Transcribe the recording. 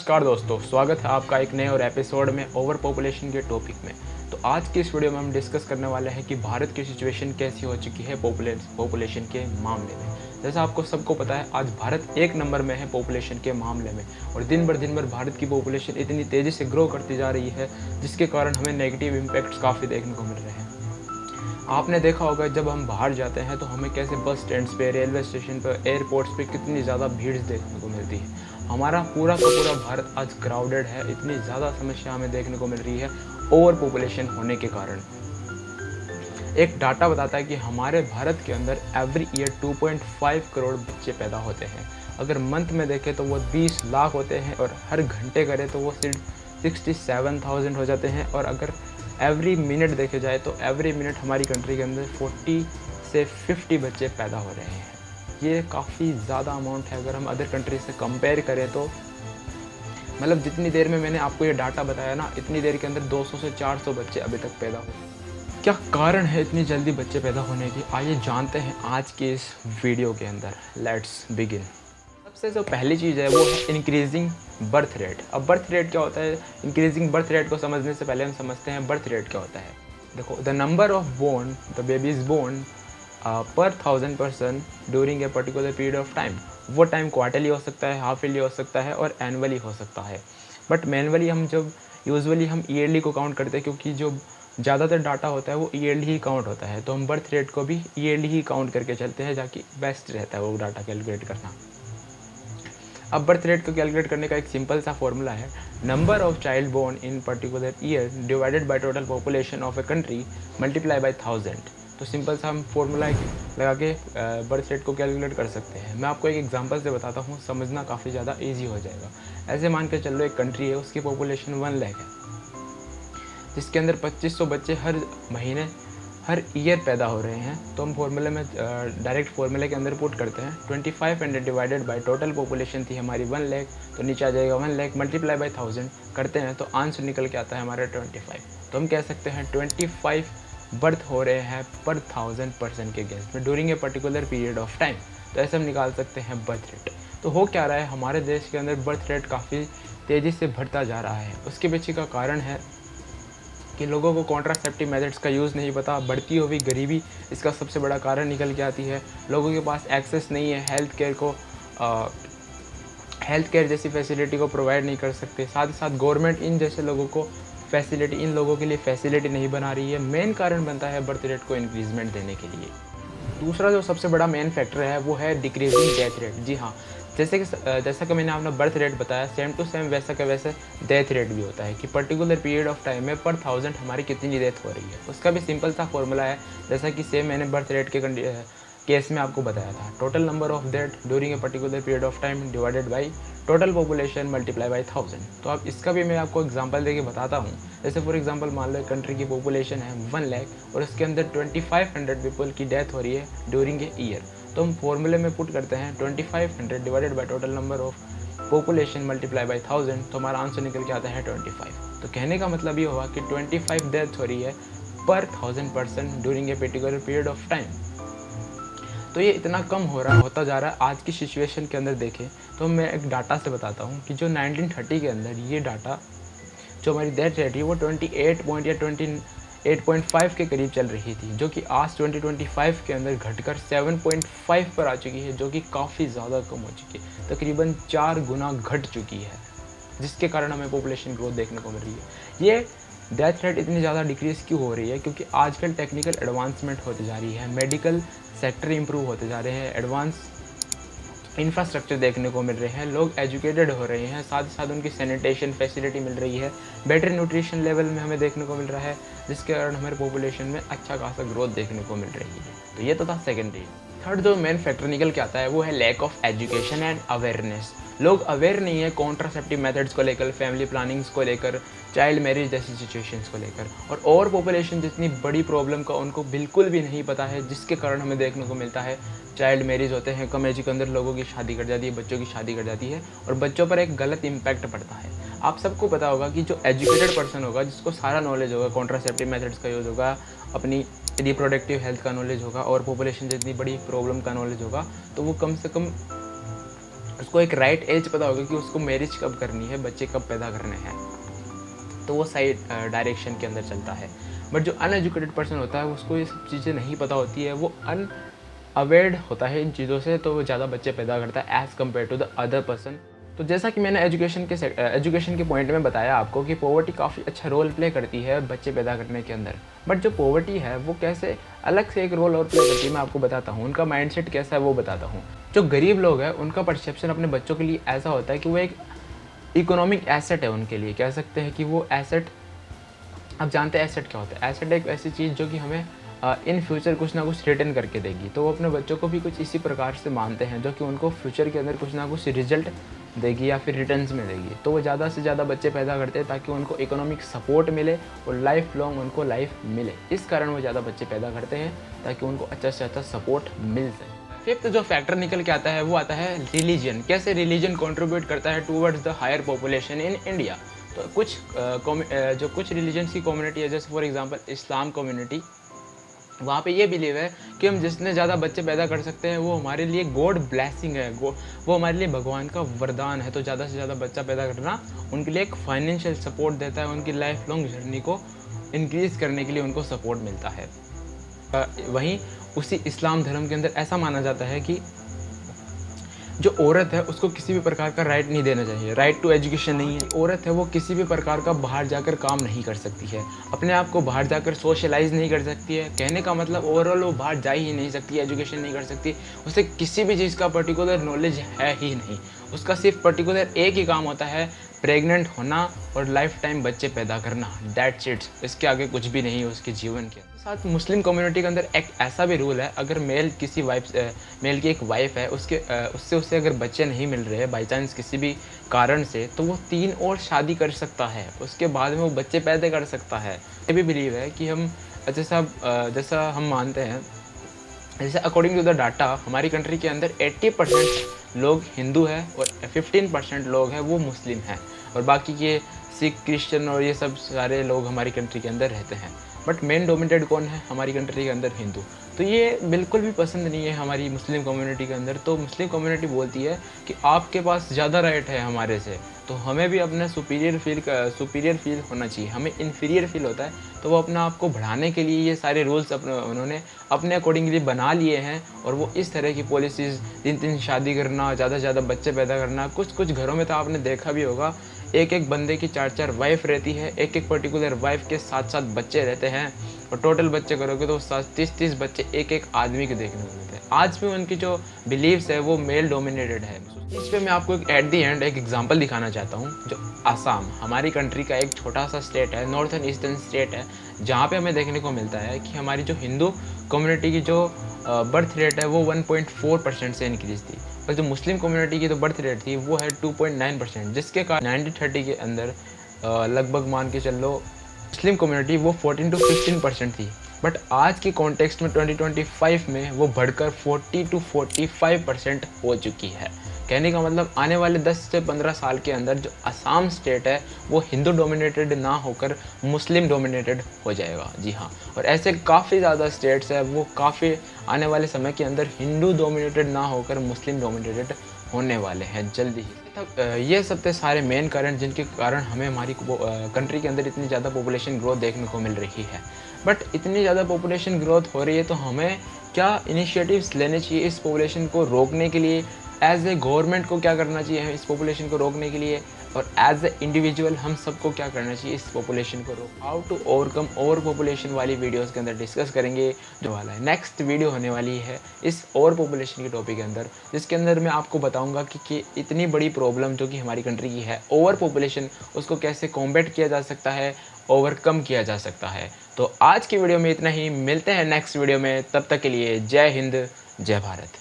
नमस्कार दोस्तों, स्वागत है आपका एक नए और एपिसोड में ओवर पॉपुलेशन के टॉपिक में। तो आज की इस वीडियो में हम डिस्कस करने वाले हैं कि भारत की सिचुएशन कैसी हो चुकी है पॉपुलेशन के मामले में। जैसा आपको सबको पता है, आज भारत एक नंबर में है पॉपुलेशन के मामले में और दिन भर भारत की पॉपुलेशन इतनी तेज़ी से ग्रो करती जा रही है जिसके कारण हमें नेगेटिव इम्पैक्ट्स काफ़ी देखने को मिल रहे हैं। आपने देखा होगा जब हम बाहर जाते हैं तो हमें कैसे बस स्टैंड्स पे, रेलवे स्टेशन पर, एयरपोर्ट्स पे कितनी ज़्यादा भीड़ देखने को मिलती है। हमारा पूरा का पूरा भारत आज क्राउडेड है, इतनी ज़्यादा समस्या हमें देखने को मिल रही है ओवर पॉपुलेशन होने के कारण। एक डाटा बताता है कि हमारे भारत के अंदर एवरी ईयर 2.5 करोड़ बच्चे पैदा होते हैं। अगर मंथ में देखें तो वो 20 लाख होते हैं और हर घंटे करें तो वो सिर्फ 67,000 हो जाते हैं। और अगर एवरी मिनट देखे जाए तो एवरी मिनट हमारी कंट्री के अंदर 40 से 50 बच्चे पैदा हो रहे हैं। ये काफ़ी ज़्यादा अमाउंट है अगर हम अदर कंट्री से कंपेयर करें तो। मतलब जितनी देर में मैंने आपको ये डाटा बताया ना, इतनी देर के अंदर 200 से 400 बच्चे अभी तक पैदा हुए। क्या कारण है इतनी जल्दी बच्चे पैदा होने की, आइए जानते हैं आज के इस वीडियो के अंदर। Let's begin. सबसे जो पहली चीज़ है वो है इंक्रीजिंग बर्थ रेट। अब बर्थ रेट क्या होता है? इंक्रीजिंग बर्थ रेट को समझने से पहले हम समझते हैं बर्थ रेट क्या होता है। देखो, the number of born, the baby is born per 1000 person during a particular period of time. वो टाइम क्वार्टरली हो सकता है, हाफ ईयरली हो सकता है और एनुअली हो सकता है। बट मैनुअली हम जब यूजुअली हम ईयरली को काउंट करते हैं, क्योंकि जो ज़्यादातर डाटा होता है वो ईयरली ही काउंट होता है, तो हम बर्थ रेट को भी ईयरली ही काउंट करके चलते हैं, जाकि बेस्ट रहता है वो डाटा कैलकुलेट करना। अब बर्थ रेट को कैलकुलेट करने का एक सिंपल सा फॉर्मूला है, number of child born in particular year divided by total population of a country multiply by 1000। तो सिंपल सा हम फॉर्मूला लगा के बर्थ रेट को कैलकुलेट कर सकते हैं। मैं आपको एक एग्जांपल से बताता हूँ, समझना काफ़ी ज़्यादा ईजी हो जाएगा। ऐसे मान के चलो एक कंट्री है, उसकी पॉपुलेशन 1 लाख है, जिसके अंदर 2500 बच्चे हर ईयर पैदा हो रहे हैं। तो हम फॉर्मूले में डायरेक्ट फॉर्मूले के अंदर पुट करते हैं 2500 डिवाइडेड बाय टोटल पॉपुलेशन थी हमारी 1 लाख, तो नीचे आ जाएगा 1 लाख मल्टीप्लाई बाय 1000 करते हैं तो आंसर निकल के आता है हमारा 25। तो हम कह सकते हैं 25 बर्थ हो रहे हैं पर 1000 पर्सन के गेस्ट में during a particular period of time. तो ऐसे हम निकाल सकते हैं बर्थ रेट। तो हो क्या रहा है, हमारे देश के अंदर बर्थ रेट काफ़ी तेज़ी से बढ़ता जा रहा है। उसके पीछे का कारण है कि लोगों को कॉन्ट्रासेप्टिव मेथड्स का यूज़ नहीं पता। बढ़ती हुई गरीबी इसका सबसे बड़ा कारण निकल के आती है। लोगों के पास एक्सेस नहीं है हेल्थ केयर जैसी फैसिलिटी को प्रोवाइड नहीं कर सकते। साथ ही साथ गवर्नमेंट इन जैसे लोगों को इन लोगों के लिए फैसिलिटी नहीं बना रही है। मेन कारण बनता है बर्थ रेट को इंक्रीजमेंट देने के लिए। दूसरा जो सबसे बड़ा मेन फैक्टर है वो है डिक्रीजिंग डेथ रेट। जी हाँ, जैसा कि मैंने आपने बर्थ रेट बताया, सेम टू सेम वैसा का वैसे डेथ रेट भी होता है कि पर्टिकुलर पीरियड ऑफ टाइम में पर 1000 हमारी कितनी डेथ हो रही है। उसका भी सिंपल सा फॉर्मूला है, जैसा कि सेम मैंने बर्थ रेट के केस में आपको बताया था, total number of death during a particular period of time divided by total population multiply by 1000। तो अब इसका भी मैं आपको एग्जांपल देके बताता हूँ। जैसे फॉर एग्जांपल मान लो कंट्री की पॉपुलेशन है 1 लाख और उसके अंदर 2500 पीपल की डेथ हो रही है ड्यूरिंग ए ईयर। तो हम फॉर्मूले में पुट करते हैं 2500 divided by total number of population multiply by 1000, तो हमारा आंसर निकल के आता है 25। तो कहने का मतलब ये हुआ कि 25 डेथ हो रही है पर 1000 person during a particular period of time. तो ये इतना कम होता जा रहा है। आज की सिचुएशन के अंदर देखें तो मैं एक डाटा से बताता हूँ कि जो 1930 के अंदर ये डाटा जो हमारी डेथ रेट है वो 28 के करीब चल रही थी, जो कि आज 2025 के अंदर घटकर 7.5 पर आ चुकी है, जो कि काफ़ी ज़्यादा कम हो चुकी है, तकरीबन 4 गुना घट चुकी है, जिसके कारण हमें पॉपुलेशन ग्रोथ देखने को मिल रही है। ये डेथ रेट इतनी ज़्यादा डिक्रीज़ क्यों हो रही है? क्योंकि आजकल टेक्निकल एडवांसमेंट होती जा रही है, मेडिकल सेक्टर इंप्रूव होते जा रहे हैं, एडवांस इंफ्रास्ट्रक्चर देखने को मिल रहे हैं, लोग एजुकेटेड हो रहे हैं, साथ ही साथ उनकी सैनिटेशन फैसिलिटी मिल रही है, बेटर न्यूट्रिशन लेवल में हमें देखने को मिल रहा है, जिसके कारण हमारे पॉपुलेशन में अच्छा खासा ग्रोथ देखने को मिल रही है। तो ये तो था सेकेंड रीजन। थर्ड जो मेन फैक्टर निकल के आता है वो है lack of education and awareness. लोग अवेयर नहीं है कॉन्ट्रासेप्टिव मेथड्स को लेकर, फैमिली प्लानिंग्स को लेकर, चाइल्ड मैरिज जैसी सिचुएशंस को लेकर, और ओवर पॉपुलेशन जितनी बड़ी प्रॉब्लम का उनको बिल्कुल भी नहीं पता है, जिसके कारण हमें देखने को मिलता है चाइल्ड मैरिज होते हैं, कम एज के अंदर लोगों की शादी कर जाती है, बच्चों की शादी कर जाती है और बच्चों पर एक गलत इम्पैक्ट पड़ता है। आप सबको पता होगा कि जो एजुकेटेड पर्सन होगा, जिसको सारा नॉलेज होगा, कॉन्ट्रासेप्टिव मेथड्स का यूज़ होगा, अपनी रिप्रोडक्टिव हेल्थ का नॉलेज होगा और पॉपुलेशन जितनी बड़ी प्रॉब्लम का नॉलेज होगा, तो वो कम से कम उसको एक राइट एज पता होगा कि उसको मैरिज कब करनी है, बच्चे कब पैदा करने हैं, तो वो सही डायरेक्शन के अंदर चलता है। बट जो अनएजुकेटेड पर्सन होता है उसको ये सब चीज़ें नहीं पता होती है, वो अवेयर्ड होता है इन चीज़ों से, तो वो ज़्यादा बच्चे पैदा करता है as compared to the other person. तो जैसा कि मैंने एजुकेशन के पॉइंट में बताया आपको कि पॉवर्टी काफ़ी अच्छा रोल प्ले करती है बच्चे पैदा करने के अंदर। बट जो पॉवर्टी है वो कैसे अलग से एक रोल और प्ले करती है मैं आपको बताता हूँ, उनका माइंडसेट कैसा है वो बताता हूँ। जो गरीब लोग हैं उनका परसेप्शन अपने बच्चों के लिए ऐसा होता है कि वो एक इकोनॉमिक एसेट है उनके लिए, कह सकते हैं कि वो एसेट, आप जानते हैं एसेट क्या होता है। एसेट एक ऐसी चीज़ जो कि हमें इन फ्यूचर कुछ ना कुछ रिटर्न करके देगी, तो वो अपने बच्चों को भी कुछ इसी प्रकार से मानते हैं जो कि उनको फ्यूचर के अंदर कुछ ना कुछ रिजल्ट देगी या फिर रिटर्न्स में देगी। तो वो ज़्यादा से ज़्यादा बच्चे पैदा करते हैं ताकि उनको इकोनॉमिक सपोर्ट मिले और लाइफ लॉन्ग उनको लाइफ मिले। इस कारण वो ज़्यादा बच्चे पैदा करते हैं ताकि उनको अच्छा से अच्छा सपोर्ट मिल सके। फिफ्थ जो फैक्टर निकल के आता है वो आता है रिलीजन। कैसे रिलीजन कंट्रीब्यूट करता है towards the higher population in India. तो कुछ रिलीजन्स की कम्युनिटी है, जैसे फॉर एग्जांपल इस्लाम कम्युनिटी, वहाँ पे ये बिलीव है कि हम जितने ज़्यादा बच्चे पैदा कर सकते हैं वो हमारे लिए गॉड ब्लेसिंग है, वो हमारे लिए भगवान का वरदान है। तो ज़्यादा से ज़्यादा बच्चा पैदा करना उनके लिए एक फाइनेंशियल सपोर्ट देता है, उनकी लाइफ लॉन्ग जर्नी को इंक्रीज़ करने के लिए उनको सपोर्ट मिलता है। वहीं उसी इस्लाम धर्म के अंदर ऐसा माना जाता है कि जो औरत है उसको किसी भी प्रकार का राइट नहीं देना चाहिए, राइट टू एजुकेशन नहीं है। औरत है वो किसी भी प्रकार का बाहर जाकर काम नहीं कर सकती है, अपने आप को बाहर जाकर सोशलाइज नहीं कर सकती है। कहने का मतलब ओवरऑल वो बाहर जा ही नहीं सकती, एजुकेशन नहीं कर सकती, उसे किसी भी चीज़ का पर्टिकुलर नॉलेज है ही नहीं। उसका सिर्फ पर्टिकुलर एक ही काम होता है, प्रेग्नेंट होना और लाइफ टाइम बच्चे पैदा करना, दैट्स इट। इसके आगे कुछ भी नहीं है उसके जीवन के साथ। मुस्लिम कम्युनिटी के अंदर एक ऐसा भी रूल है, अगर मेल की एक वाइफ है, उससे अगर बच्चे नहीं मिल रहे हैं बाई चांस किसी भी कारण से, तो वो 3 और शादी कर सकता है, उसके बाद में वो बच्चे पैदा कर सकता है। ये भी बिलीव है कि हम जैसा हम मानते हैं, जैसे अकॉर्डिंग टू द डाटा हमारी कंट्री के अंदर 80% लोग हिंदू हैं और 15% लोग हैं वो मुस्लिम हैं, और बाकी के सिख, क्रिश्चियन और ये सब सारे लोग हमारी कंट्री के अंदर रहते हैं। बट मेन डोमिनेटेड कौन है हमारी कंट्री के अंदर? हिंदू। तो ये बिल्कुल भी पसंद नहीं है हमारी मुस्लिम कम्युनिटी के अंदर। तो मुस्लिम कम्युनिटी बोलती है कि आपके पास ज़्यादा राइट है हमारे से, तो हमें भी अपना सुपीरियर फील होना चाहिए, हमें इन्फीरियर फील होता है। तो वो अपने आप को बढ़ाने के लिए ये सारे रूल्स उन्होंने अपने अकॉर्डिंगली बना लिए हैं, और वो इस तरह की पॉलिसीज़, 3 शादी करना, ज़्यादा से ज़्यादा बच्चे पैदा करना। कुछ घरों में तो आपने देखा भी होगा, एक बंदे की 4 वाइफ रहती है, एक पर्टिकुलर वाइफ के 7 बच्चे रहते हैं, और टोटल बच्चे करोगे तो 30 बच्चे एक आदमी के देखने को मिलते हैं। आज भी उनकी जो बिलीव्स है वो मेल डोमिनेटेड है। इस पे मैं आपको एट दी एंड एक एग्जांपल दिखाना चाहता हूँ। जो आसाम हमारी कंट्री का एक छोटा सा स्टेट है, नॉर्थन ईस्टर्न स्टेट है, जहाँ पे हमें देखने को मिलता है कि हमारी जो हिंदू कम्युनिटी की जो बर्थ रेट है वो 1.4% से इंक्रीज़ थी, पर जो मुस्लिम कम्युनिटी की जो बर्थ रेट थी वो है 2.9%, जिसके कारण 90-30 के अंदर लगभग मान के चल लो मुस्लिम कम्युनिटी वो 14 to 15% थी। बट आज के कॉन्टेक्स्ट में 2025 में वो बढ़कर 40 to 45% हो चुकी है। कहने का मतलब आने वाले 10 से 15 साल के अंदर जो असम स्टेट है वो हिंदू डोमिनेटेड ना होकर मुस्लिम डोमिनेटेड हो जाएगा। जी हाँ, और ऐसे काफ़ी ज़्यादा स्टेट्स है वो काफ़ी आने वाले समय के अंदर हिंदू डोमिनेटेड ना होकर मुस्लिम डोमिनेटेड होने वाले हैं जल्दी ही। ये सब थे सारे मेन कारण जिनके कारण हमें हमारी कंट्री के अंदर इतनी ज़्यादा पॉपुलेशन ग्रोथ देखने को मिल रही है। बट इतनी ज़्यादा पॉपुलेशन ग्रोथ हो रही है तो हमें क्या इनिशिएटिव्स लेने चाहिए इस पॉपुलेशन को रोकने के लिए? एज ए गवर्नमेंट को क्या करना चाहिए इस पॉपुलेशन को रोकने के लिए, और एज ए इंडिविजुअल हम सबको क्या करना चाहिए इस पॉपुलेशन को रोक? How to overcome over population वाली वीडियोस के अंदर डिस्कस करेंगे जो वाला है। नेक्स्ट वीडियो होने वाली है इस ओवर पॉपुलेशन के टॉपिक के अंदर, जिसके अंदर मैं आपको बताऊंगा कि इतनी बड़ी प्रॉब्लम जो कि हमारी कंट्री की है ओवर पॉपुलेशन, उसको कैसे कॉम्बैट किया जा सकता है, ओवरकम किया जा सकता है। तो आज की वीडियो में इतना ही, मिलते हैं नेक्स्ट वीडियो में, तब तक के लिए जय हिंद, जय भारत।